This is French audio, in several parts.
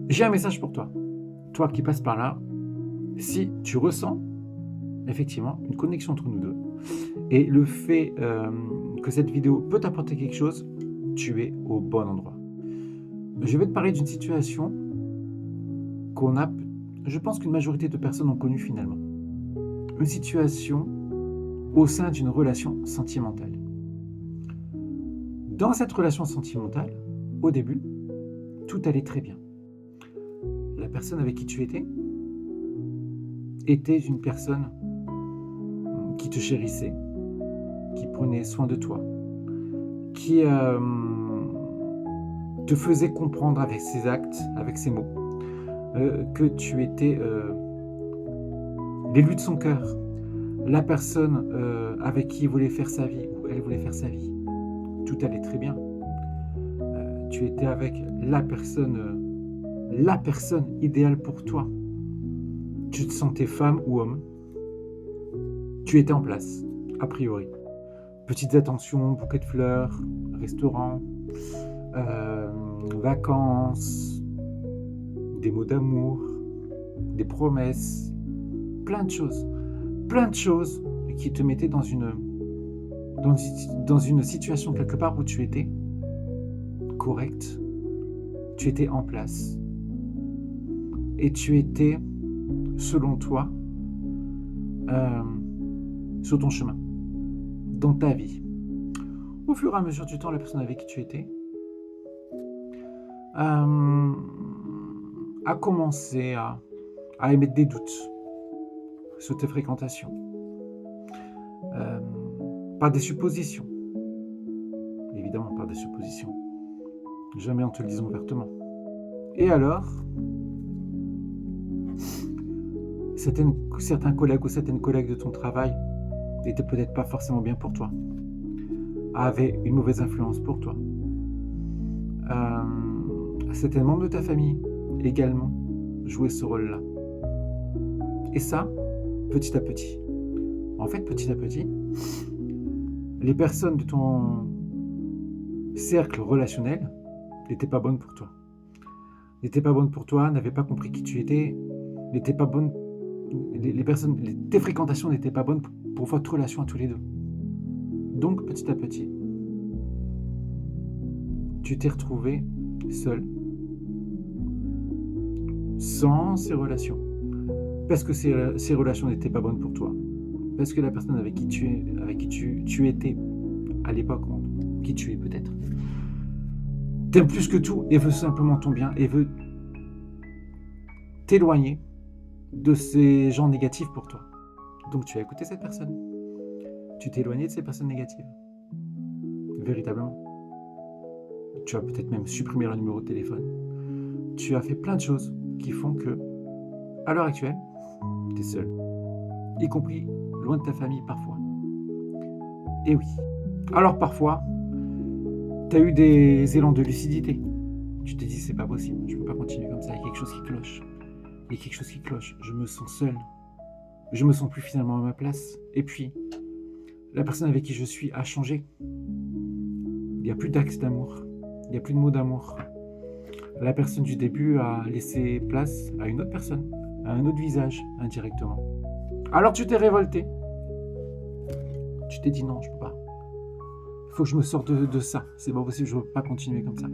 J'ai un message pour toi. Toi qui passes par là, si tu ressens effectivement une connexion entre nous deux et le fait que cette vidéo peut t'apporter quelque chose, tu es au bon endroit. Je vais te parler d'une situation je pense qu'une majorité de personnes ont connue finalement. Une situation au sein d'une relation sentimentale. Dans cette relation sentimentale, au début, tout allait très bien. La personne avec qui tu était une personne qui te chérissait, qui prenait soin de toi, qui te faisait comprendre avec ses actes, avec ses mots, que tu étais l'élu de son cœur, la personne avec qui il voulait faire sa vie, ou elle voulait faire sa vie. Tout allait très bien. Tu étais avec la personne idéale pour toi. Tu te sentais femme ou homme. Tu étais en place, a priori. Petites attentions, bouquet de fleurs, restaurant, vacances, des mots d'amour, des promesses, plein de choses qui te mettaient dans une situation quelque part où tu étais correct, tu étais en place et tu étais, selon toi, sur ton chemin, dans ta vie. Au fur et à mesure du temps, la personne avec qui tu étais a commencé à émettre des doutes sur tes fréquentations, par des suppositions. Évidemment, par des suppositions. Jamais en te le disant ouvertement. Et alors, certains collègues ou certaines collègues de ton travail n'étaient peut-être pas forcément bien pour toi, avaient une mauvaise influence pour toi. Certains membres de ta famille également jouaient ce rôle-là. Et ça, petit à petit. En fait, petit à petit, les personnes de ton cercle relationnel n'étaient pas bonnes pour toi. N'avaient pas compris qui tu étais, n'étaient pas bonnes. Tes fréquentations n'étaient pas bonnes pour votre relation à tous les deux. Donc, petit à petit, tu t'es retrouvé seul, sans ces relations. Parce que ces relations n'étaient pas bonnes pour toi. Parce que la personne avec qui tu étais à l'époque, qui tu es peut-être, t'aime plus que tout et veut simplement ton bien et veut t'éloigner de ces gens négatifs pour toi. Donc tu as écouté cette personne. Tu t'es éloigné de ces personnes négatives. Véritablement. Tu as peut-être même supprimé leur numéro de téléphone. Tu as fait plein de choses qui font que, à l'heure actuelle, tu es seul. Y compris loin de ta famille parfois. Et oui. Alors parfois, tu as eu des élans de lucidité. Tu t'es dit, c'est pas possible, je peux pas continuer comme ça, il y a quelque chose qui cloche. Je me sens seul. Je me sens plus finalement à ma place. Et puis, la personne avec qui je suis a changé. Il n'y a plus d'axe d'amour. Il n'y a plus de mots d'amour. La personne du début a laissé place à une autre personne, à un autre visage, indirectement. Alors tu t'es révolté. Tu t'es dit non, je peux pas. Il faut que je me sorte de ça. C'est pas possible, je ne veux pas continuer comme ça.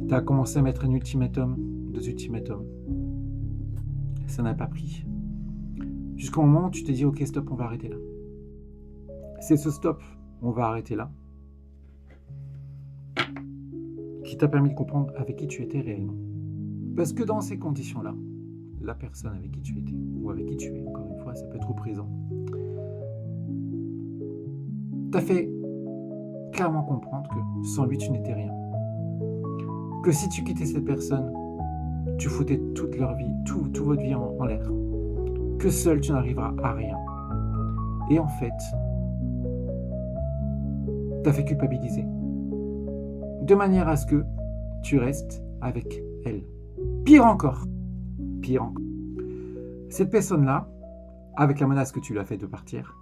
Tu as commencé à mettre un ultimatum, 2 ultimatums. Ça n'a pas pris. Jusqu'au moment où tu t'es dit, ok, stop, on va arrêter là. C'est ce stop, on va arrêter là, qui t'a permis de comprendre avec qui tu étais réellement. Parce que dans ces conditions-là, la personne avec qui tu étais, ou avec qui tu es, encore une fois, ça peut être au présent, t'a fait clairement comprendre que sans lui, tu n'étais rien. Que si tu quittais cette personne, tu foutais toute leur vie, toute votre vie en l'air. Que seul, tu n'arriveras à rien. Et en fait, t'as fait culpabiliser. De manière à ce que tu restes avec elle. Pire encore. Cette personne-là, avec la menace que tu lui as fait de partir,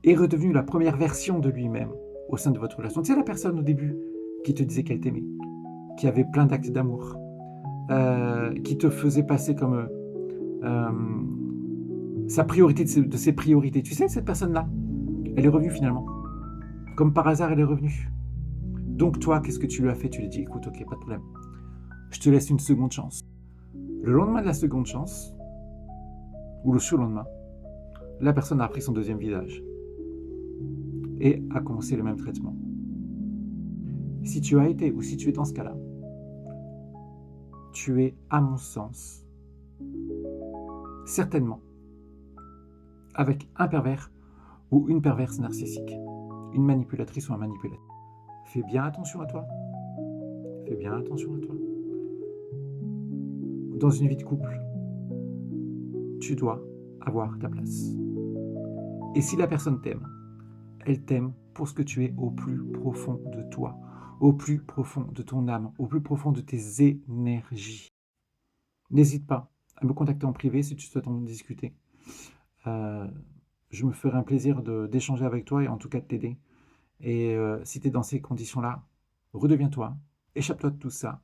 est redevenue la première version de lui-même au sein de votre relation. Tu sais, la personne au début qui te disait qu'elle t'aimait, qui avait plein d'actes d'amour, qui te faisait passer comme sa priorité de ses priorités. Tu sais, cette personne-là, elle est revenue finalement. Comme par hasard, elle est revenue. Donc toi, qu'est-ce que tu lui as fait? Tu lui as dit, écoute, ok, pas de problème. Je te laisse une seconde chance. Le lendemain de la seconde chance, ou le surlendemain, la personne a pris son deuxième visage et a commencé le même traitement. Si tu as été, ou si tu es dans ce cas-là, tu es, à mon sens, certainement avec un pervers ou une perverse narcissique, une manipulatrice ou un manipulateur. Fais bien attention à toi. Fais bien attention à toi. Dans une vie de couple, tu dois avoir ta place. Et si la personne t'aime, elle t'aime pour ce que tu es au plus profond de toi, au plus profond de ton âme, au plus profond de tes énergies. N'hésite pas à me contacter en privé si tu souhaites en discuter. Je me ferai un plaisir d'échanger avec toi et en tout cas de t'aider. Et si tu es dans ces conditions-là, redeviens-toi, échappe-toi de tout ça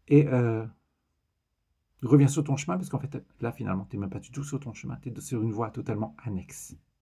et reviens sur ton chemin parce qu'en fait, là, finalement, tu n'es même pas du tout sur ton chemin, tu es sur une voie totalement annexe.